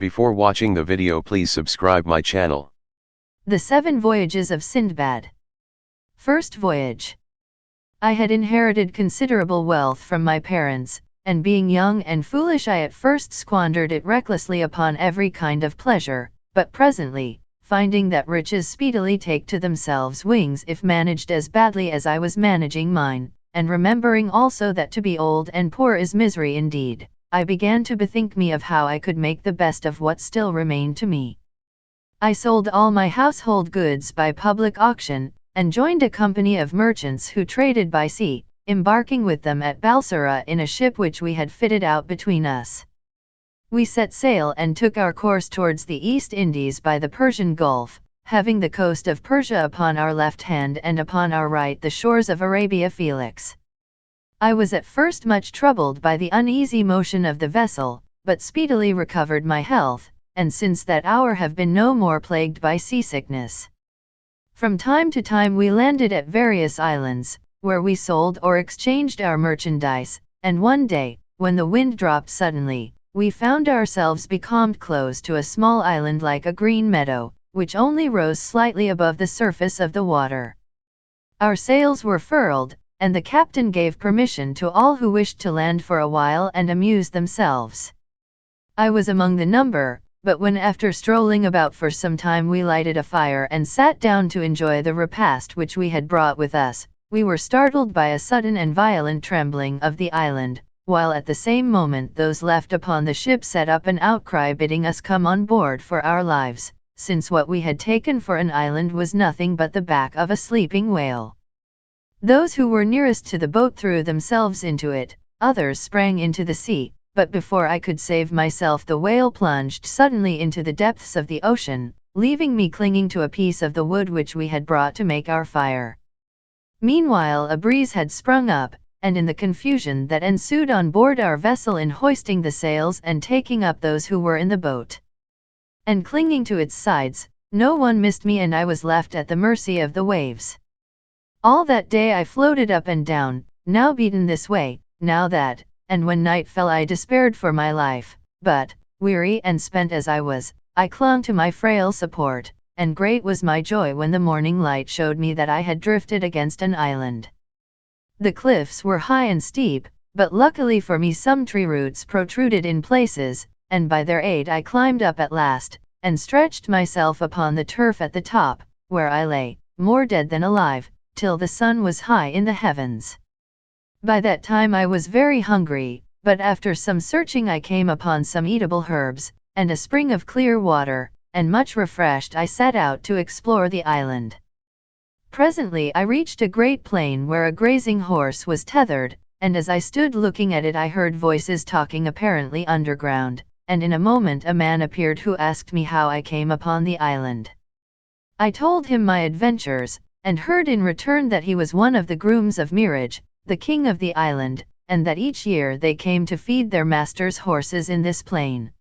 Before watching the video, please subscribe my channel. The 7 Voyages of Sindbad. First voyage. I had inherited considerable wealth from my parents, and being young and foolish I at first squandered it recklessly upon every kind of pleasure, but presently, finding that riches speedily take to themselves wings if managed as badly as I was managing mine, and remembering also that to be old and poor is misery indeed, I began to bethink me of how I could make the best of what still remained to me. I sold all my household goods by public auction, and joined a company of merchants who traded by sea, embarking with them at Balsora in a ship which we had fitted out between us. We set sail and took our course towards the East Indies by the Persian Gulf, having the coast of Persia upon our left hand and upon our right the shores of Arabia Felix. I was at first much troubled by the uneasy motion of the vessel, but speedily recovered my health, and since that hour have been no more plagued by seasickness. From time to time we landed at various islands, where we sold or exchanged our merchandise, and one day, when the wind dropped suddenly, we found ourselves becalmed close to a small island like a green meadow, which only rose slightly above the surface of the water. Our sails were furled, and the captain gave permission to all who wished to land for a while and amuse themselves. I was among the number, but when after strolling about for some time we lighted a fire and sat down to enjoy the repast which we had brought with us, we were startled by a sudden and violent trembling of the island, while at the same moment those left upon the ship set up an outcry bidding us come on board for our lives, since what we had taken for an island was nothing but the back of a sleeping whale. Those who were nearest to the boat threw themselves into it, others sprang into the sea, but before I could save myself the whale plunged suddenly into the depths of the ocean, leaving me clinging to a piece of the wood which we had brought to make our fire. Meanwhile a breeze had sprung up, and in the confusion that ensued on board our vessel in hoisting the sails and taking up those who were in the boat, and clinging to its sides, no one missed me and I was left at the mercy of the waves. All that day I floated up and down, now beaten this way, now that, and when night fell I despaired for my life, but, weary and spent as I was, I clung to my frail support, and great was my joy when the morning light showed me that I had drifted against an island. The cliffs were high and steep, but luckily for me some tree roots protruded in places, and by their aid I climbed up at last, and stretched myself upon the turf at the top, where I lay, more dead than alive, till the sun was high in the heavens. By that time I was very hungry, but after some searching I came upon some eatable herbs, and a spring of clear water, and much refreshed I set out to explore the island. Presently I reached a great plain where a grazing horse was tethered, and as I stood looking at it I heard voices talking apparently underground, and in a moment a man appeared who asked me how I came upon the island. I told him my adventures, and heard in return that he was one of the grooms of Mirage, the king of the island, and that each year they came to feed their master's horses in this plain.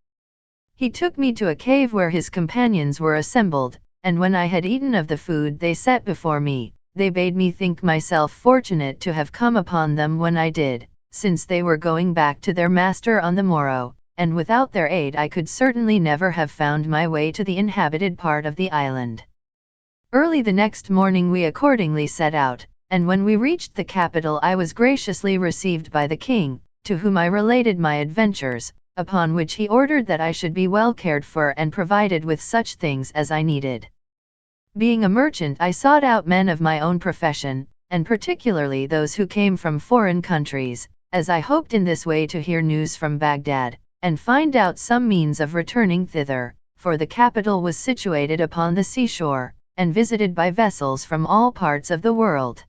He took me to a cave where his companions were assembled, and when I had eaten of the food they set before me, they bade me think myself fortunate to have come upon them when I did, since they were going back to their master on the morrow, and without their aid I could certainly never have found my way to the inhabited part of the island. Early the next morning we accordingly set out, and when we reached the capital I was graciously received by the king, to whom I related my adventures, upon which he ordered that I should be well cared for and provided with such things as I needed. Being a merchant I sought out men of my own profession, and particularly those who came from foreign countries, as I hoped in this way to hear news from Baghdad, and find out some means of returning thither, for the capital was situated upon the seashore, and visited by vessels from all parts of the world.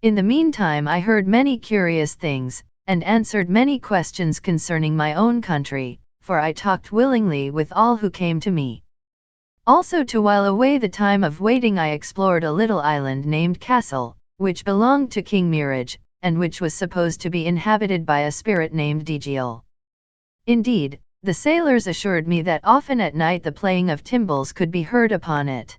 In the meantime I heard many curious things, and answered many questions concerning my own country, for I talked willingly with all who came to me. Also to while away the time of waiting I explored a little island named Castle, which belonged to King Mirage, and which was supposed to be inhabited by a spirit named Digiel. Indeed, the sailors assured me that often at night the playing of timbrels could be heard upon it.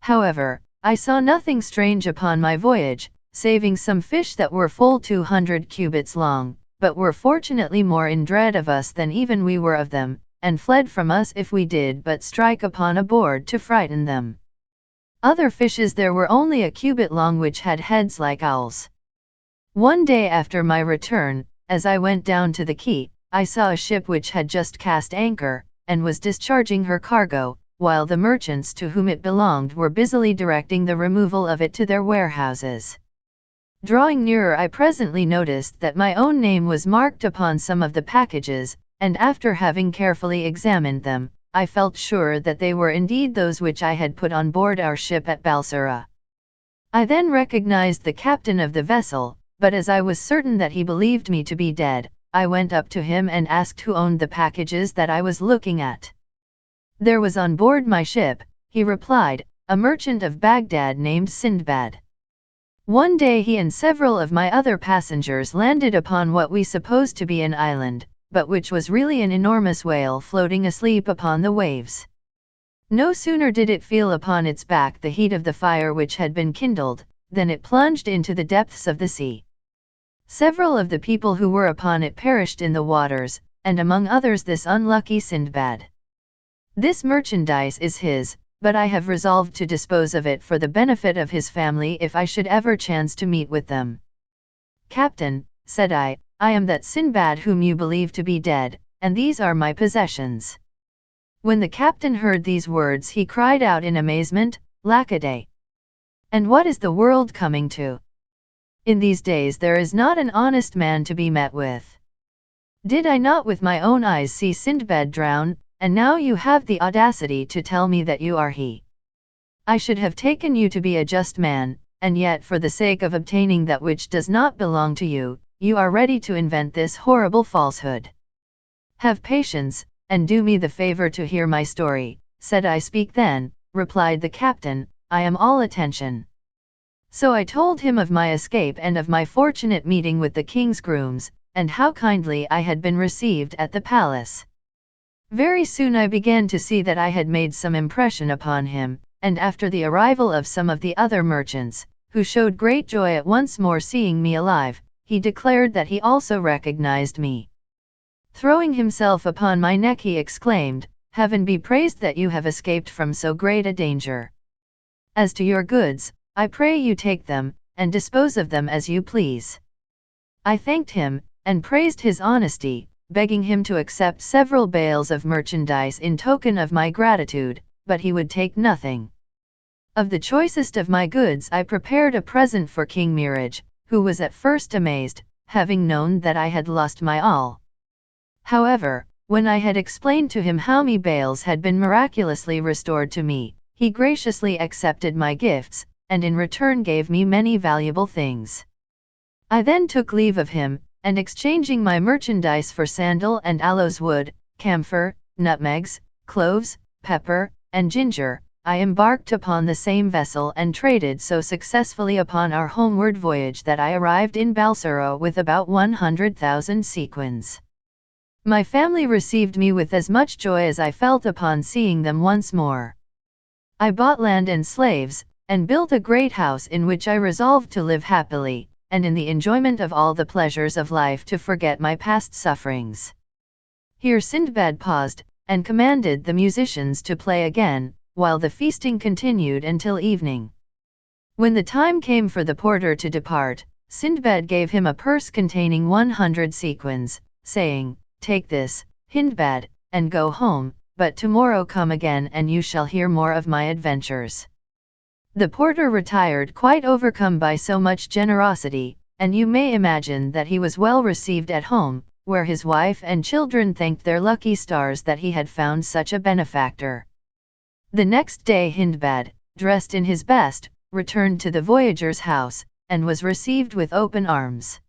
However, I saw nothing strange upon my voyage, saving some fish that were full 200 cubits long, but were fortunately more in dread of us than even we were of them, and fled from us if we did but strike upon a board to frighten them. Other fishes there were only a cubit long which had heads like owls. One day after my return, as I went down to the quay, I saw a ship which had just cast anchor, and was discharging her cargo, while the merchants to whom it belonged were busily directing the removal of it to their warehouses. Drawing nearer, I presently noticed that my own name was marked upon some of the packages, and after having carefully examined them, I felt sure that they were indeed those which I had put on board our ship at Balsara. I then recognized the captain of the vessel, but as I was certain that he believed me to be dead, I went up to him and asked who owned the packages that I was looking at. There was on board my ship, he replied, a merchant of Baghdad named Sindbad. One day he and several of my other passengers landed upon what we supposed to be an island, but which was really an enormous whale floating asleep upon the waves. No sooner did it feel upon its back the heat of the fire which had been kindled, than it plunged into the depths of the sea. Several of the people who were upon it perished in the waters, and among others this unlucky Sindbad. This merchandise is his, but I have resolved to dispose of it for the benefit of his family if I should ever chance to meet with them. Captain, said I am that Sindbad whom you believe to be dead, and these are my possessions. When the captain heard these words he cried out in amazement, Lackaday! And what is the world coming to? In these days there is not an honest man to be met with. Did I not with my own eyes see Sindbad drown, and now you have the audacity to tell me that you are he? I should have taken you to be a just man, and yet for the sake of obtaining that which does not belong to you, you are ready to invent this horrible falsehood. Have patience, and do me the favor to hear my story, said I. Speak then, replied the captain, I am all attention. So I told him of my escape and of my fortunate meeting with the king's grooms, and how kindly I had been received at the palace. Very soon I began to see that I had made some impression upon him, and after the arrival of some of the other merchants, who showed great joy at once more seeing me alive, he declared that he also recognized me. Throwing himself upon my neck he exclaimed, Heaven be praised that you have escaped from so great a danger. As to your goods, I pray you take them, and dispose of them as you please. I thanked him, and praised his honesty, begging him to accept several bales of merchandise in token of my gratitude, but he would take nothing. Of the choicest of my goods I prepared a present for King Mirage, who was at first amazed, having known that I had lost my all. However, when I had explained to him how my bales had been miraculously restored to me, he graciously accepted my gifts, and in return gave me many valuable things. I then took leave of him, and exchanging my merchandise for sandal and aloes wood, camphor, nutmegs, cloves, pepper, and ginger, I embarked upon the same vessel and traded so successfully upon our homeward voyage that I arrived in Balsara with about 100,000 sequins. My family received me with as much joy as I felt upon seeing them once more. I bought land and slaves, and built a great house in which I resolved to live happily, and in the enjoyment of all the pleasures of life to forget my past sufferings. Here Sindbad paused, and commanded the musicians to play again, while the feasting continued until evening. When the time came for the porter to depart, Sindbad gave him a purse containing 100 sequins, saying, Take this, Hindbad, and go home, but tomorrow come again and you shall hear more of my adventures. The porter retired quite overcome by so much generosity, and you may imagine that he was well received at home, where his wife and children thanked their lucky stars that he had found such a benefactor. The next day Hindbad, dressed in his best, returned to the voyager's house, and was received with open arms.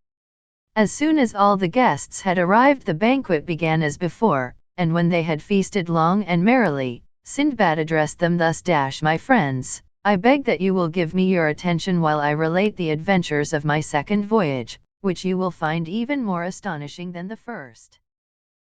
As soon as all the guests had arrived the banquet began as before, and when they had feasted long and merrily, Sindbad addressed them thus: My friends, I beg that you will give me your attention while I relate the adventures of my second voyage, which you will find even more astonishing than the first.